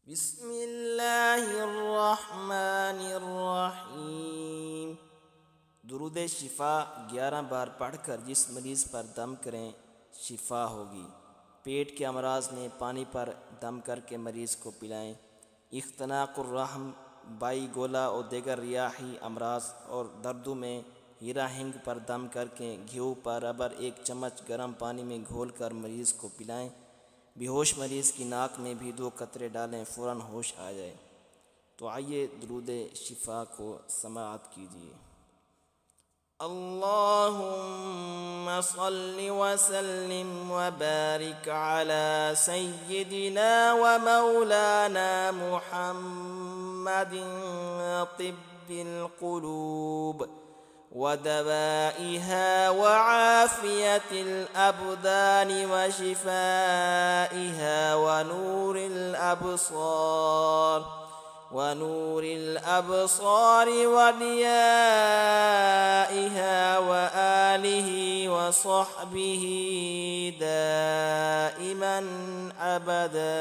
बिस्मिल्लाहिर्रहमानिर्रहीम। दुरूद शिफा 11 बार पढ़कर जिस मरीज़ पर दम करें शिफा होगी। पेट के अमराज में पानी पर दम करके मरीज़ को पिलाएं। इख्तनाकुर्रहम, बाई गोला और दीगर रियाही अमराज और दर्दों में हीरा हिंग पर दम करके घी पर रबर 1 चम्मच गर्म पानी में घोल कर मरीज़ को पिलाएं। बेहोश मरीज़ की नाक में भी 2 कतरे डालें, फ़ौरन होश आ जाए। तो आइए दुरूद शिफा को समाअत कीजिए। अल्लाहुम्मा सल्लि व सल्लिम व बारिक अला सय्यिदिना व मौलाना मुहम्मदिन तिब्बिल कुलूब व दवाइहा व आफियतिल अबदान व शिफाइहा व नूरिल अबसार व दियाइहा व आलिहि व सहबिहि दाइमन अबदा।